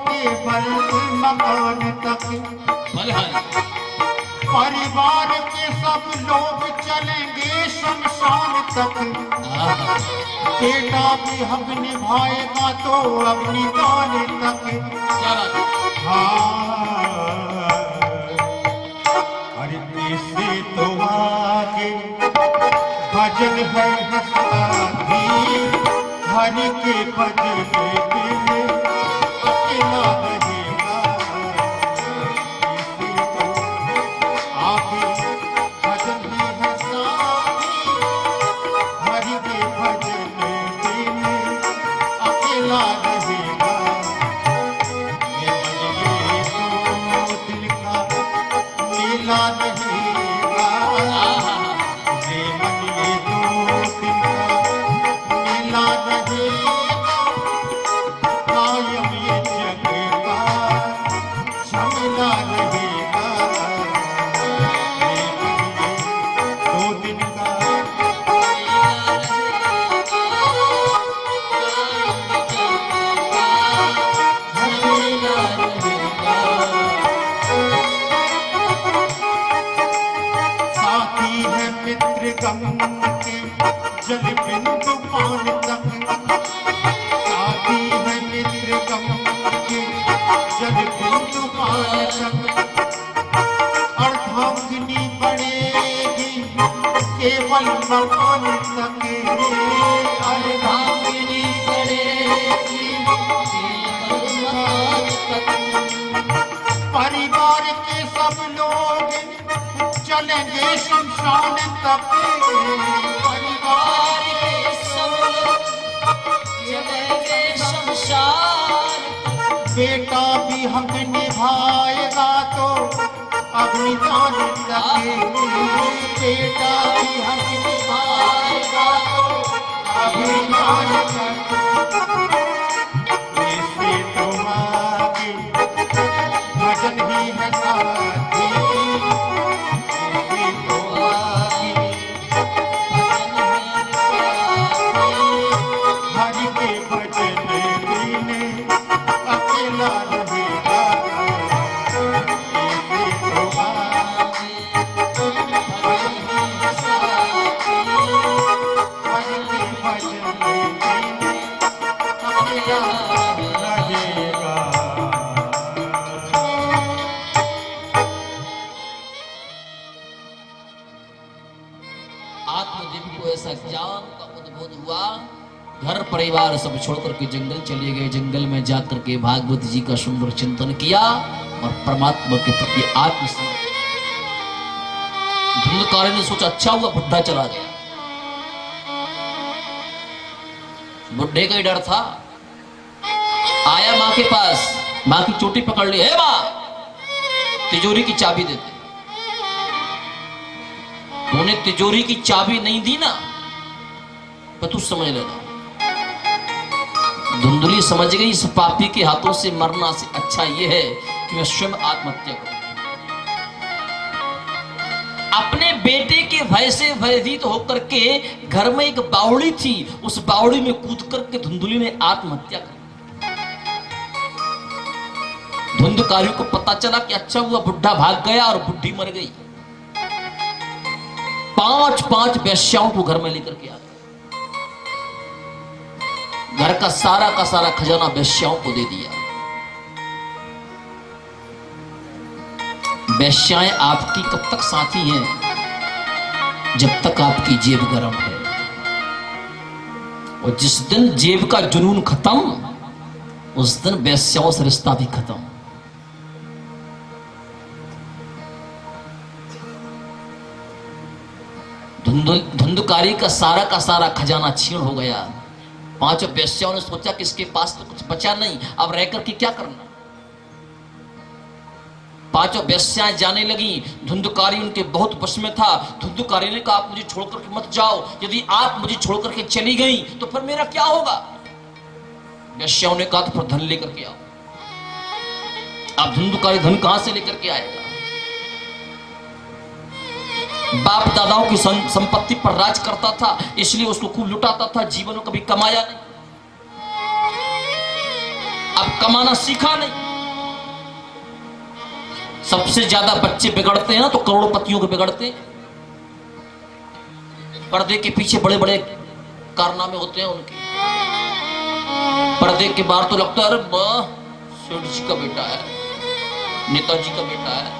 केवल मकान तक। परिवार के सब लोग चलेंगे शमशान तक। बेटा भी हक निभाएगा तो अपनी जान तक। अरे इससे तो आगे भजन है साथी, हरि के भजन में अकेला रहेगा। इससे तो आगे भजन है साथी, हरि के भजन में अकेला रहेगा। ये दिल का मेला रहेगा। ये मन ये दो दिल का मेला रहेगा। कायम ये जग का झमेला रहेगा। ये मन ये दो दिन का साथी है मित्र गम के जल बिंदु पान तक। साथी है मित्र गम के जल बिंदु पान तक। अर्धांगिनी बढ़ेगी केवल मकान तक। अर्धांगिनी बढ़ेगी केवल मकान तक। परिवार के सब लोग चलेंगे शमशान तक। परिवार के सब लोग चलेंगे शमशान तक। बेटा भी हक निभाएगा तो अपनी जान तक। बेटा भी हक निभाएगा तो अपनी जान तक। इससे तो आगे भजन ही है साथी। हरि के भजन में अकेला रहेगा। हरि के भजन में अकेला रहेगा। आत्मदेव को ऐसा ज्ञान का उद्बोध हुआ, घर परिवार सब छोड़कर के जंगल चले गए। जंगल में जाकर के भागवत जी का सुंदर चिंतन किया और परमात्मा के प्रति आत्मसमर्पण। धुंधकारी ने सोचा अच्छा हुआ बुढ़ा चला गया। बुढ़े का ही डर था। आया मां के पास, मां की चोटी पकड़ ली। हे मां, तिजोरी की चाबी देते। उन्होंने तिजोरी की चाबी नहीं दी ना, पर तू समझ लेना। धुंधली समझ गई इस पापी के हाथों से मरना से अच्छा यह है कि मैं स्वयं आत्महत्या करूं। अपने बेटे के भय से भयभीत होकर के घर में एक बावड़ी थी, उस बावड़ी में कूद करके धुंधली ने आत्महत्या कर। धुंधकारी को पता चला कि अच्छा हुआ बुढ़ा भाग गया और बुढ़ी मर गई। 5 वेश्याओं को घर में लेकर के आ गया। घर का सारा खजाना वेश्याओं को दे दिया। वेश्याएं आपकी कब तक साथी हैं? जब तक आपकी जेब गर्म है। और जिस दिन जेब का जुनून खत्म, उस दिन वेश्याओं से रिश्ता भी खत्म। धुंधकारी का सारा खजाना छीन हो गया। 5 वेश्याओं ने सोचा कि इसके पास तो कुछ बचा नहीं, अब रह करके क्या करना। 5 वेश्याएं जाने लगी। धुंधकारी उनके बहुत वश में था। धुंधकारी ने कहा आप मुझे छोड़कर के मत जाओ, यदि आप मुझे छोड़कर के चली गई तो फिर मेरा क्या होगा। वेश्याओं ने कहा तो फिर धन लेकर के आओ। अब धुंधकारी धन कहां से लेकर के आएगा? बाप दादाओं की संपत्ति पर राज करता था, इसलिए उसको खूब लुटाता था, जीवन में कभी कमाया नहीं। अब कमाना सीखा नहीं। सबसे ज्यादा बच्चे बिगड़ते हैं ना तो करोड़पतियों के बिगड़ते हैं। पर्दे के पीछे बड़े बड़े कारनामे होते हैं उनके, पर्दे के बाहर तो लगता है अरे वाह सेठ जी का बेटा है, नेताजी का बेटा है,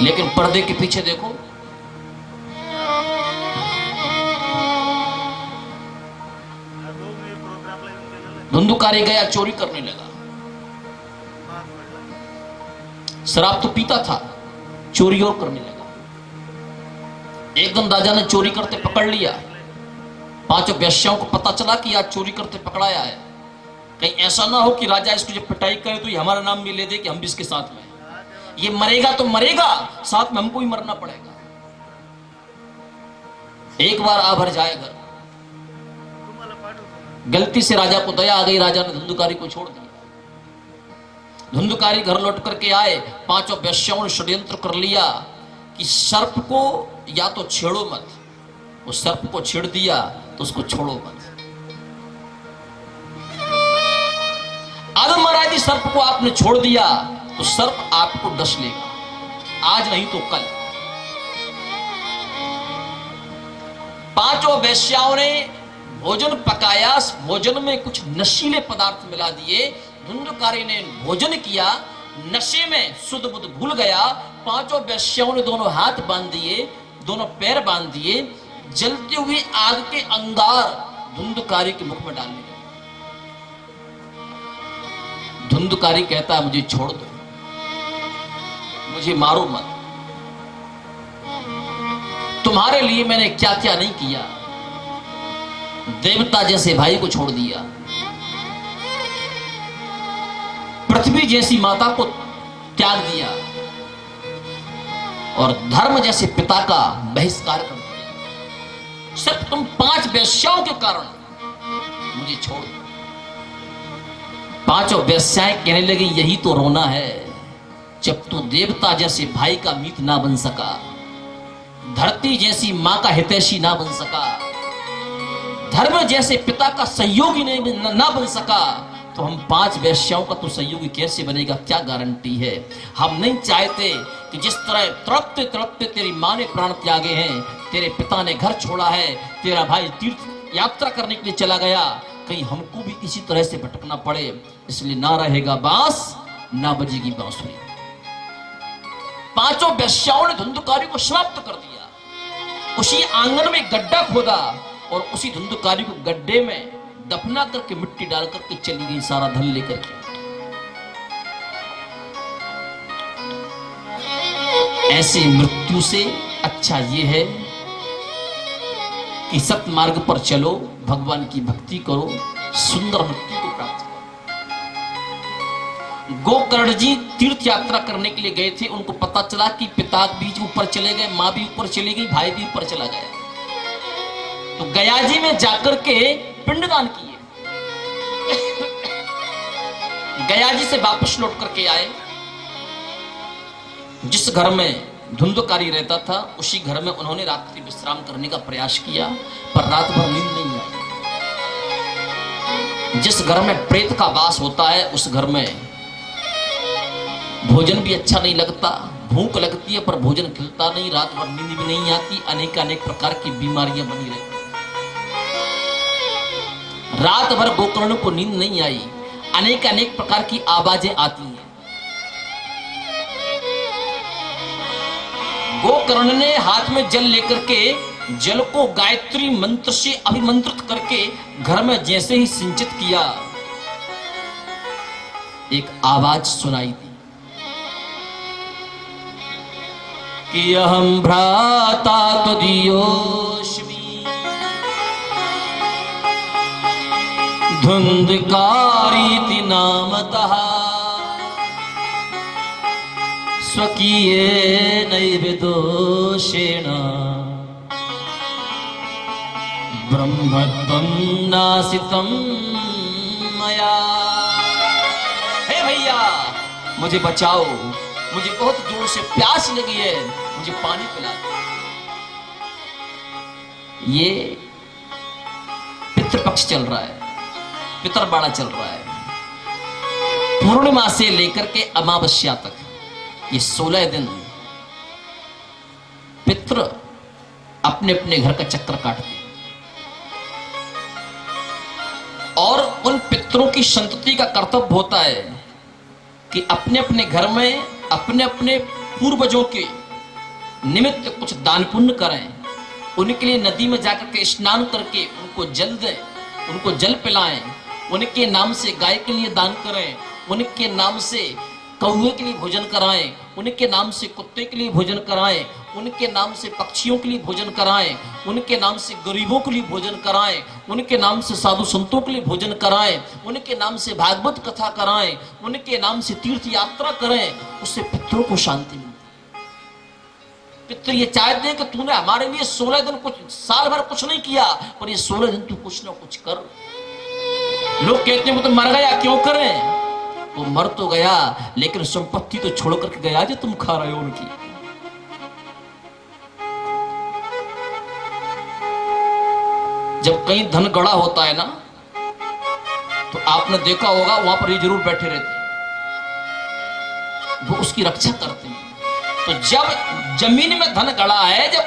लेकिन पर्दे के पीछे देखो धुंधुकारी गया, चोरी करने लगा। शराब तो पीता था, चोरी और करने लगा। एक दिन राजा ने चोरी करते पकड़ लिया। पांचों वेश्याओं को पता चला कि आज चोरी करते पकड़ाया है। कहीं ऐसा ना हो कि राजा इसको जब पिटाई करे तो ये हमारा नाम भी ले दे कि हम भी इसके साथ में, ये मरेगा तो मरेगा, साथ में हमको ही मरना पड़ेगा। एक बार आ भर जाएगा। गलती से राजा को दया आ गई, राजा ने धुंधुकारी को छोड़ दिया। धुंधुकारी घर लौट करके आए। पांचों वेश्याओं ने षड्यंत्र कर लिया कि सर्प को या तो छेड़ो मत, वो सर्प को छेड़ दिया तो उसको छोड़ो मत। अगर महाराज सर्प को आपने छोड़ दिया तो सर्प आपको डस लेगा, आज नहीं तो कल। पांचों वेश्याओं ने भोजन पकाया, भोजन में कुछ नशीले पदार्थ मिला दिए। धुंधुकारी ने भोजन किया, नशे में सुध बुध भूल गया। पांचों वेश्याओं ने दोनों हाथ बांध दिए, दोनों पैर बांध दिए, जलती हुई आग के अंगार धुंधुकारी के मुख में डालने लगे। धुंधुकारी कहता है मुझे छोड़ दो, मुझे मारो मत, तुम्हारे लिए मैंने क्या क्या नहीं किया। देवता जैसे भाई को छोड़ दिया, पृथ्वी जैसी माता को त्याग दिया और धर्म जैसे पिता का बहिष्कार कर दिया। सिर्फ तुम 5 वेश्याओं के कारण मुझे छोड़ दो। पांचों वेश्याएं कहने लगी यही तो रोना है, जब तू देवता जैसे भाई का मीत ना बन सका, धरती जैसी मां का हितैषी ना बन सका, धर्म जैसे पिता का सहयोगी ना बन सका, तो हम 5 वेश्याओं का तो सहयोगी कैसे बनेगा, क्या गारंटी है। हम नहीं चाहते कि जिस तरह तड़पते तड़पते तेरी मां ने प्राण त्यागे हैं, तेरे पिता ने घर छोड़ा है, तेरा भाई तीर्थ यात्रा करने के लिए चला गया, कहीं हमको भी इसी तरह से भटकना पड़े। इसलिए ना रहेगा बांस ना बजेगी बांसुरी। पांचों वेश्याओं ने धुंधुकारी को समाप्त कर दिया। उसी आंगन में गड्ढा खोदा और उसी धुंधुकारी को गड्ढे में दफना करके मिट्टी डाल करके चली गई, सारा धन लेकर के। ऐसी मृत्यु से अच्छा यह है कि सत्य मार्ग पर चलो, भगवान की भक्ति करो, सुंदर मृत्यु को प्राप्त करो। गोकर्ण जी तीर्थ यात्रा करने के लिए गए थे। उनको पता चला कि पिता भी ऊपर चले गए, मां भी ऊपर चली गई, भाई भी ऊपर चला गया। तो गया जी में जाकर के पिंडदान किए। गया जी से वापस लौट करके आए। जिस घर में धुंधुकारी रहता था उसी घर में उन्होंने रात्रि विश्राम करने का प्रयास किया, पर रात भर नींद नहीं आई। जिस घर में प्रेत का वास होता है उस घर में भोजन भी अच्छा नहीं लगता, भूख लगती है पर भोजन खिलता नहीं, रात भर नींद भी नहीं आती, अनेक प्रकार की बीमारियां बनी रहती। रात भर गोकर्ण को नींद नहीं आई, अनेक प्रकार की आवाजें आती हैं। गोकर्ण ने हाथ में जल लेकर के जल को गायत्री मंत्र से अभिमंत्रित करके घर में जैसे ही सिंचित किया, एक आवाज सुनाई दी कि अहम भ्राता त्वदीयोऽस्मि धुंधुकारीति नामतः स्वकीयेनैव दोषेण ब्रह्मत्वं नासितं मया। हे भैया मुझे बचाओ, मुझे बहुत जोर से प्यास लगी है, मुझे पानी पिला दो। ये पितृपक्ष चल रहा है। पितरबाड़ा चल रहा है। पूर्णिमा से लेकर के अमावस्या तक ये 16 दिन पितृ अपने अपने घर का चक्कर काटते हैं और उन पितरों की संतति का कर्तव्य होता है कि अपने अपने घर में अपने अपने पूर्वजों के निमित्त कुछ दान पुण्य करें, उनके लिए नदी में जाकर के स्नान करके उनको जल दें, उनको जल पिलाएं, उनके नाम से गाय के लिए दान करें, उनके नाम से कौवे के लिए भोजन कराएं, उनके नाम से कुत्ते के लिए भोजन कराएं, उनके नाम से पक्षियों के लिए भोजन कराएं, उनके नाम से गरीबों के लिए भोजन कराएं, उनके नाम से साधु संतों के लिए भोजन कराएं, उनके नाम से भागवत कथा कराएं, उनके नाम से तीर्थ यात्रा करें। उससे पितरों को शांति मिलती है। पितृ ये चाहते हैं कि तूने हमारे लिए 16 दिन कुछ साल भर कुछ नहीं किया, पर ये 16 दिन तू कुछ ना कुछ कर। लोग कहते हैं वो तो मर गया, क्यों करें? वो मर तो गया लेकिन संपत्ति तो छोड़ करके गया जो तुम खा रहे हो उनकी। जब कहीं धन गड़ा होता है ना, तो आपने देखा होगा वहां पर ये जरूर बैठे रहते हैं, वो उसकी रक्षा करते हैं। तो जब जमीन में धन गड़ा है, जब